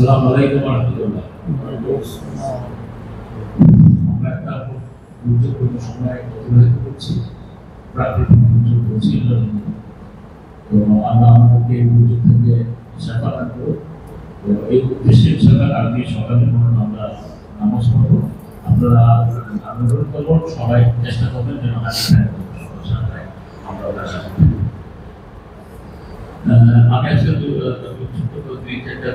আসসালামু আলাইকুম ওয়া রাহমাতুল্লাহ। আমরা একটা গুরুত্বপূর্ণ সময় অতিবাহিত করছি, প্রাকৃতিক দুর্যোগ হচ্ছে। তো আল্লাহ আমাদেরকে এই দুর্যোগ থেকে সেবা দান করুন। তো এই উদ্দেশ্যে ইনশাআল্লাহ আজকে সকালে আমরা নামাজ পড়ব। আপনারা আন্দোলন করবেন, সবাই চেষ্টা করবেন যেন আমরা আমি আজকে দুই চারটা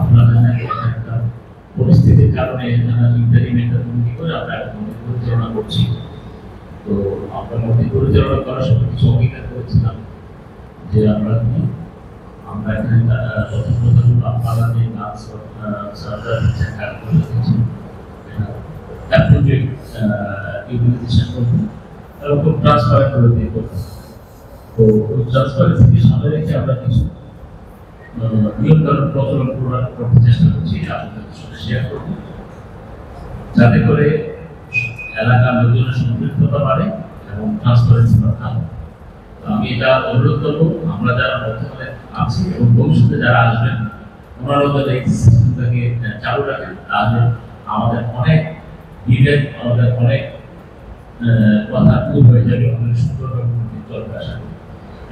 আপনারা একটা পরিস্থিতির কারণে ইন্টারনেট করে আমরা পরিচালনা করছি। তো আমরা মধ্যে পরিচালনা করার সময় কিছু অঙ্গীকার করেছিলাম যে আমরা এখানে আপনারা যে নাচ এরকম ট্রান্সফার করে দিয়ে করতেছি। তো ওই ট্রান্সপারেন্সিকে সামনে রেখে আমরা কিছু নিয়মকানুন প্রচলন করতে চেষ্টা করছি, আপনাদের সঙ্গে শেয়ার করব, যাতে করে এলাকার লোকজনের সম্পৃক্ততা বাড়ে এবং ট্রান্সপারেন্সি ভালো। আমি এটা অনুরোধ করবো, আমরা যারা বর্তমানে আছি এবং ভবিষ্যতে যারা আসবেন, ওনারা যদি এই সিস্টেমটাকে চালু রাখেন, তাহলে আমাদের অনেক ইভেন্ট, আমাদের অনেক কথা দূর হয়ে যাবে, অনেক সুন্দরভাবে চলবে আশা করি।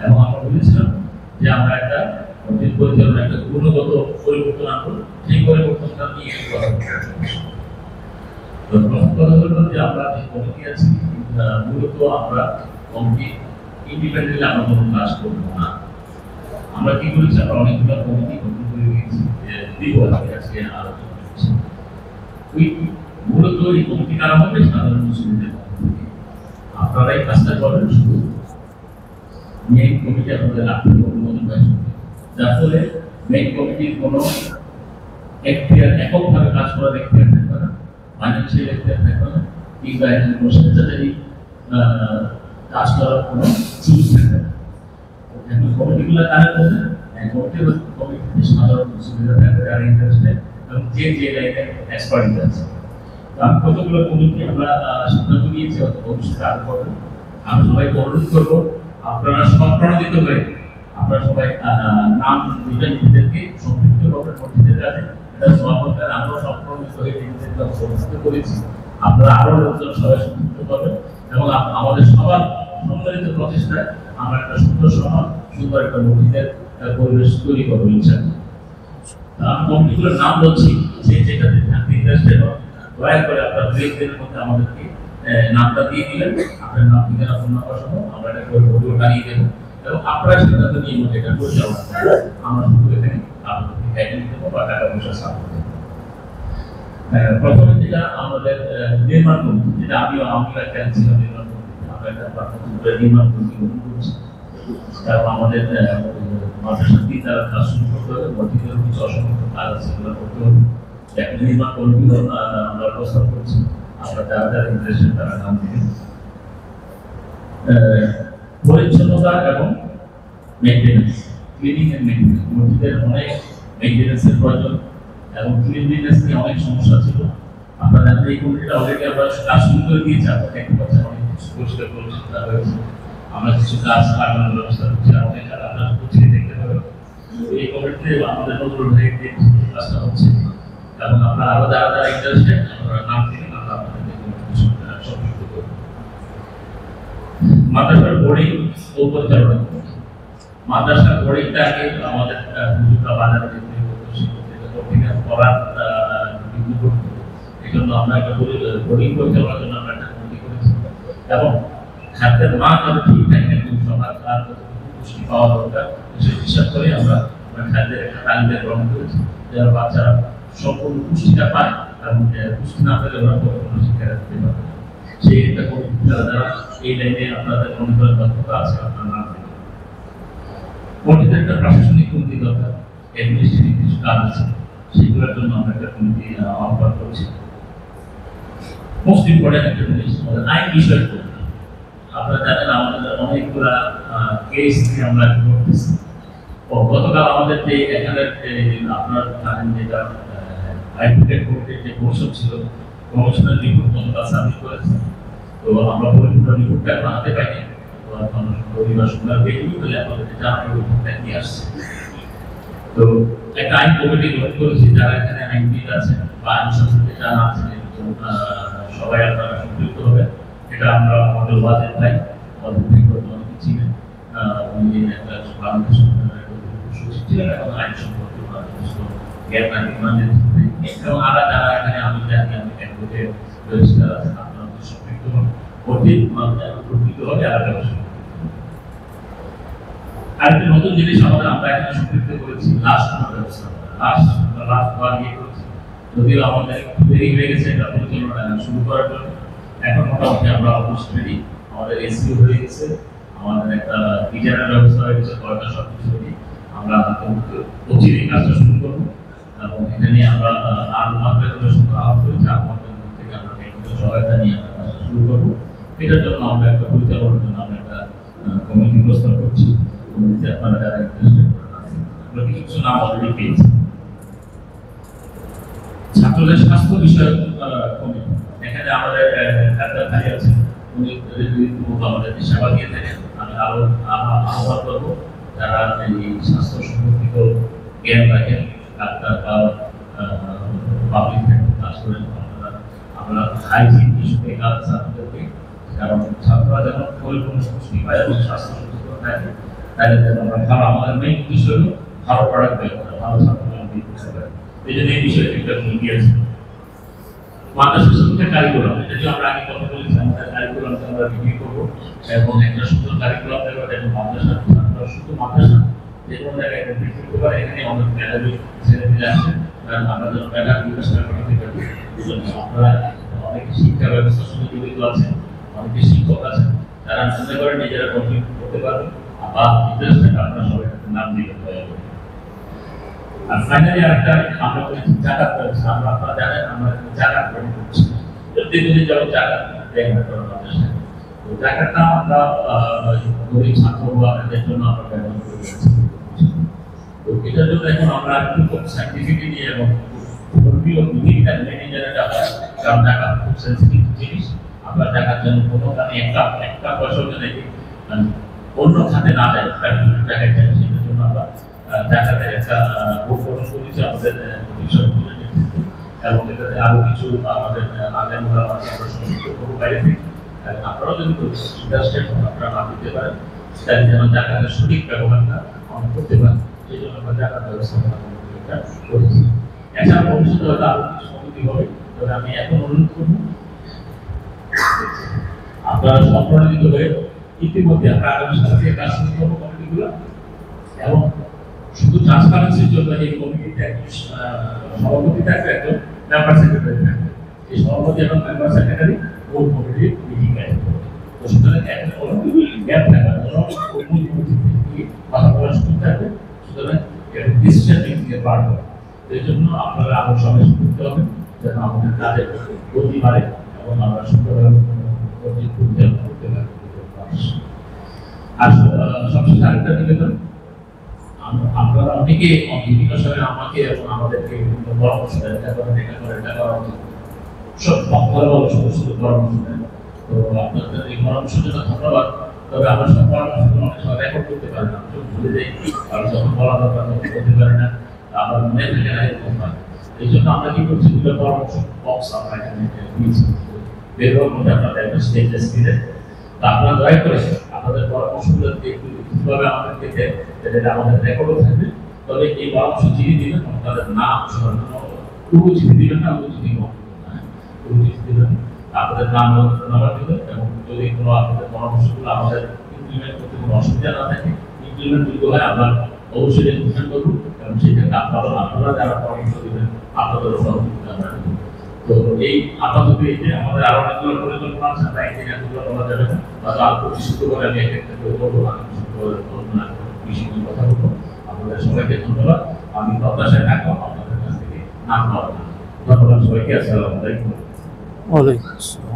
এবং আমরা বলেছিলাম যে আমরা একটা পরিচালনা একটা গুণগত পরিবর্তন আনবো, সেই পরিবর্তনটা নিয়ে প্রথম কথা হলো যে আমরা যে কমিটি আছি, মূলত আমরা কমিটি ইন্ডিপেন্ডেন্টলি আমরা কোনো কাজ করবো না। আমরা কি করেছি, আমরা অনেকগুলো কমিটি গঠন করে দিয়েছি, আজকে আলোচনা করছি। ওই মূলত এই কমিটি কারা হবে, সাধারণ মুসলিমদের আপনারাই কাজটা করবেন। শুধু মেইন কমিটি আপনাদের আপনাদের অনুমোদন পাইছে, যার ফলে মেইন কমিটির কোনো এককভাবে কাজ করার এখতিয়ার থাকবে না, ফাইন্যান্সিয়াল এখতিয়ার থাকবে না, কিংবা একজন স্বেচ্ছাচারী কাজ করার কোনো সুযোগ থাকবে না। এখন কমিটিগুলো কারা করবে, কমিটিতে সাধারণ সুবিধা থাকবে, যারা ইন্টারেস্টেড এবং যে লাইনে এক্সপার্ট আছে। আমি কতগুলো কমিটি আমরা সিদ্ধান্ত নিয়েছি, ভবিষ্যতে আরো করবো। আমি সবাইকে অনুরোধ করবো, আপনারা স্বপ্রণোদিত করে আপনারা সবাই নাম দিবেন, নিজেদেরকে সম্পৃক্ত করবেন মসজিদের কাজে। এটা সভাপতিরা আমরা স্বপ্রণোদিত হয়ে নিজেদেরকে সম্পৃক্ত করেছি। আপনারা আরো লোকজন সবাই সম্পৃক্ত করবেন এবং আমাদের সবার সম্মিলিত প্রচেষ্টায় আমরা একটা সুন্দর সমাজ, সুন্দর একটা মসজিদের পরিবেশ তৈরি করবো ইনশাআল্লাহ। আমি কমিটিগুলোর নাম বলছি, যে যেটাতে থাকতে ইন্টারেস্টেড দয়া করে আপনার 2 দিনের মধ্যে আমাদেরকে নামটা দিয়ে দিলেন, আপনার নাম, ঠিকানা, ফোন নাম্বার সহ আমরা এটা করে ভিডিও বানিয়ে দেবো এবং আপনারা সিদ্ধান্ত নিয়ে মধ্যে এটা পরিচালনা করবো। আমরা শুধু এখানে আপনাদেরকে গাইডলাইন দেবো বা টাকা পয়সা সাপোর্ট দেবো। প্রথমে যেটা আমাদের নির্মাণ কমিটি, যেটা আমিও একটা ছিলাম নির্মাণ কমিটি, আমরা একটা নির্মাণ কমিটি গঠন করছি। কারণ আমাদের মাদ্রাসার দিন তারা কাজ শুরু করতে হবে, মসজিদের কিছু অসংখ্য কাজ আছে, সেগুলো করতে হবে। একটা নির্মাণ কমিটি আমরা প্রস্তাব করছি, আমরা যারা ইন্টারেস্টেড তারা নাম দিবেন। পরিচ্ছন্নতা এবং মেইনটেনেন্স, ক্লিনিং এন্ড মেইনটেনেন্স, মসজিদের অনেক মেইনটেনেন্সের প্রয়োজন এবং ক্লিনলিনেস নিয়ে অনেক সমস্যা ছিল। আপনারা জানেন এই কমিটিটা অলরেডি আমরা কাজ শুরু করে দিয়েছি, আপনারা দেখতে পাচ্ছেন অনেক কিছু পরিষ্কার পরিচ্ছন্নতা হয়েছে, আমরা কিছু কাজ লাগানোর ব্যবস্থা করছি, অনেক আপনারা প্রতিদিন দেখতে পাবেন। এই কমিটিতে আমাদের নজরুল ভাই কাজটা হচ্ছে এবং আপনারা আরো যারা ইন্টারেস্টেড আপনারা নাম দিন, আমরা আপনাদেরকে সম্পৃক্ত করব। মাদ্রাসার বোর্ডিং ও পরিচালনা, মাদ্রাসার বোর্ডিংটা আগে আমাদের হুজুররা বাজারে যেতে করার এই জন্য আমরা একটা বোর্ডিং পরিচালনার জন্য আমরা একটা কমিটি করেছি এবং খাদ্যের মান যাতে ঠিক থাকে, সবার আর পুষ্টি পাওয়া দরকার সেই হিসাব করে আমরা খাদ্যের একটা তালিকা গ্রহণ করেছি, যেন বাচ্চারা সম্পূর্ণ পুষ্টিটা পায় এবং পুষ্টি না পেলে ওরা কোনো শিক্ষা দিতে পারবে। সেই একটা কমিটি যারা এই লাইনে আপনাদের মনে করেন দক্ষতা আছে, আপনার নাম দেবেন। কমিটিতে একটা প্রশাসনিক কমিটি দরকার, অ্যাডমিনিস্ট্রেটিভ কিছু কাজ আছে, সেগুলোর জন্য আমরা একটা কমিটি আহ্বান করছি। মোস্ট ইম্পর্টেন্ট একটা জিনিস আমাদের আইন বিষয় কমিটি। আপনারা জানেন আমাদের অনেকগুলা কেস নিয়ে আমরা করতেছি। গতকাল আমাদের যে এখানে আপনার জানেন যেটা অ্যাডভোকেট কোর্টের যে কমিশন ছিল, কমিশনের রিপোর্ট গতকাল সাবমিট করেছে। তো আমরা পরিপূর্ণ রিপোর্টটা এখন হাতে পাইনি, পরিবার সুন্দর বেরিয়ে গেলে আমাদেরকে জানানো রিপোর্টটা নিয়ে আসছে। তো একটা আইন কমিটি গঠন করেছি, যারা এখানে আইনবিদ আছেন বা আইন সংসদে যারা আছেন সবাই আপনারা সম্পৃক্ত হবে। এটা আমরা আমাদের ওয়াজেদ ভাই অনেকে ছিলেন, উনি একটা বাংলাদেশ সরকারের সচিব ছিলেন এবং আইন সম্পর্কে জ্ঞান নির্মাণের এবং আরো যারা এখানে আমি জানি আমি অ্যাডভোকেট রেজিস্ট্রার আছেন, আপনারা সম্পৃক্ত হন অধিক প্রকৃত হবে আলাদা ব্যবস্থা। আরেকটা নতুন জিনিস আমরা এখানে সম্পৃক্ত করেছি লাস্ট ব্যবস্থা, লাস্ট বার নিয়ে করেছি, যদিও আমাদের একটু দেরি হয়ে গেছে এটা পরিচালনা শুরু করার জন্য। এখন মোটামুটি আমরা অলমোস্ট রেডি, আমাদের এসিও হয়ে গেছে, আমাদের একটা ডিজাইনের ব্যবস্থা হয়ে গেছে, কয়টা সব কিছু রেডি। আমরা অচিরেই কাজটা শুরু করবো এবং এটা নিয়ে আমরা আরো আপনাদের সঙ্গে আলাপ করেছি, আপনাদের থেকে আমরা টেকনিক্যাল সহায়তা নিয়ে আমরা কাজটা শুরু করবো। এটার জন্য আমরা একটা পরিচালনার জন্য আমরা একটা কমিটি প্রস্তাব করছি। কমিটিতে আপনারা যারা ইন্টারেস্টেড আছেন আমরা কিছু নাম অলরেডি পেয়েছি। ছাত্রদের স্বাস্থ্য বিষয়ক কমিটি, এখানে আমাদের ডাক্তার ভাই আছেন, উনি আমাদেরকে সেবা দিয়ে থাকেন। আমি আরো আহ্বান করবো যারা এই স্বাস্থ্য সম্পর্কিত জ্ঞান রাখেন, ডাক্তার বা পাবলিক হেলথ কাজ করেন, আমরা হাইজিন ইস্যুতে কাজ ছাত্রদেরকে, কারণ ছাত্ররা যেন পরিপূর্ণ পুষ্টি পায় এবং স্বাস্থ্য সচেতন থাকে, তাহলে যেন আমরা ভালো, আমাদের মেইন উদ্দেশ্য হলো ভালো প্রোডাক্ট বের করা, ভালো ছাত্র করতে পারে। এই জন্য এই বিষয়ে একটা ভূমিকা আছে। মাদ্রাসা শিক্ষা কারিকুলাম, এটা যে আমরা আগে কথা বলেছি, আমাদের কারিকুলামকে আমরা রিভিউ করবো এবং একটা সুন্দর কারিকুলাম দেবো এবং মাদ্রাসা ছাত্ররা শুধু মাদ্রাসা যে কোনো জায়গায় কমপ্লিট করতে পারে। এখানে আমাদের মেধাবী ছেলেমেয়েরা আছে, কারণ আমরা যেন মেধা বিকাশটা করতে পারি। এই জন্য আপনারা অনেকে শিক্ষা ব্যবস্থার সঙ্গে জড়িত আছেন, অনেকে শিক্ষক আছেন, যারা মনে করে নিজেরা কমপ্লিট করতে পারবেন বা ইন্টারেস্টেড, আপনারা সবাই নাম দিবেন। আর ফাইনালি আরেকটা আমরা করেছি জাকাত ব্যবস্থা। আমরা আপনারা জানেন আমরা জাকাত গ্রহণ করছি, প্রত্যেকদিন যাবো জাকাত দেয় না করার মাদ্রাসা। তো জাকাতটা আমরা গরিব ছাত্র বাদের জন্য আমরা ব্যবহার করে যাচ্ছি। তো এটার জন্য এখন আমরা একটু খুব সাইন্টিফিক নিয়ে এবং ধর্মীয় বিধিটা মেনে জানাটা হয়, কারণ জাকাত খুব সেন্সিটিভ জিনিস। আমরা জাকাত যেন কোনো কারণে একটা পয়সা যেন অন্য খাতে না যায়, জায়গায় যায়, সেটার জন্য আমরা জাকাতের একটা গ্রুপ গঠন করেছি আমাদের বিষয়গুলোর নেতৃত্বে, এবং এটাতে আরো কিছু আমাদের আগামীরা আমরা সংযুক্ত করবো বাইরে থেকে। আপনারাও যদি ইন্টারেস্টেড হন, আপনারা নাম দিতে পারেন, তাহলে যেন জাকাতের সঠিক ব্যবহারটা আমরা করতে পারি, সেই জন্য আমরা জাকাত ব্যবস্থাপনা কমিটিটা করেছি। এছাড়া ভবিষ্যতে হয়তো আরো কিছু কমিটি হবে, তবে আমি এখন অনুরোধ করবো আপনারা সম্প্রণালিত হয়ে ইতিমধ্যে আমরা আগামী সাথে কাজ শুরু করবো কমিটিগুলো, এবং শুধু ট্রান্সপারেন্সির জন্য এই কমিটিতে একজন সভাপতি থাকবে, একজন মেম্বার সেক্রেটারি থাকবে। এই সভাপতি এবং মেম্বার সেক্রেটারি মূল কমিটির মিটিং আসবে। তো সুতরাং একটা গ্যাপ থাকার জন্য মূল কমিটি কথা বলার সুযোগ থাকবে, সুতরাং ডিসিশন মেকিং এর পার্ট হবে। এই জন্য আপনারা আরো সবাই করতে হবে যেন আমাদের কাজের গতি বাড়ে এবং আমরা সুন্দরভাবে পরিচালনা করতে পারি। আর সবশেষে আরেকটা নিবেদন, আপনারা অনেকে বিভিন্ন সময় আমাকে এবং আমাদেরকে বিভিন্ন পরামর্শ দেন, এটা করেন, এটা করেন, এটা করা উচিত, সব ভালো শুধু শুধু পরামর্শ দেন। তো আপনাদের এই পরামর্শের জন্য ধন্যবাদ। তবে আমরা সব পরামর্শগুলো অনেক সময় রেকর্ড করতে পারি না, ভুলে যাই, আর যখন বলা দরকার তখন করতে পারি না, আমার মনে থাকে না, এরকম হয়। এই জন্য আমরা কি করছি, দুটো পরামর্শ বক্স আমরা এখানে দিয়েছি, বের হওয়ার মধ্যে আপনাদের একটা স্টেজেস দিলে আপনারা দয়া করে আপনাদের পরামর্শগুলো কিভাবে আমাদেরকে দেয়, যেটা আমাদের রেকর্ডও থাকবে। তবে এই পরামর্শ যিনি দিবেন আপনাদের নাম পুরো চিঠি দিবেন না, পুরো চিঠি দিবেন, আপনাদের নাম নাম্বার দিবেন, এবং যদি কোনো আপনাদের পরামর্শগুলো আমাদের ইমপ্লিমেন্ট করতে কোনো অসুবিধা না থাকে, ইমপ্লিমেন্ট করতে হয় আমরা অবশ্যই ইমপ্লিমেন্ট করবো, এবং সেটাকে আপনারা যারা পরামর্শ দিবেন আপনাদের সহযোগিতা আমরা দেবো। তো এই আপাতত এই যে আমাদের আরো অনেকগুলো পরিকল্পনা আছে, আমরা এই জায়গাগুলো বলা যাবে না, হয়তো আর প্রতিষ্ঠিত করে আমি একটা করে বলবো, কথা বলবো। আপনাদের সবাইকে ধন্যবাদ। আমি প্রত্যাশায় থাকবো আপনাদের কাছ থেকে নাম পাওয়া। ধন্যবাদ সবাইকে। আসসালামু আলাইকুম। ওয়ালাইকুম আসসালাম।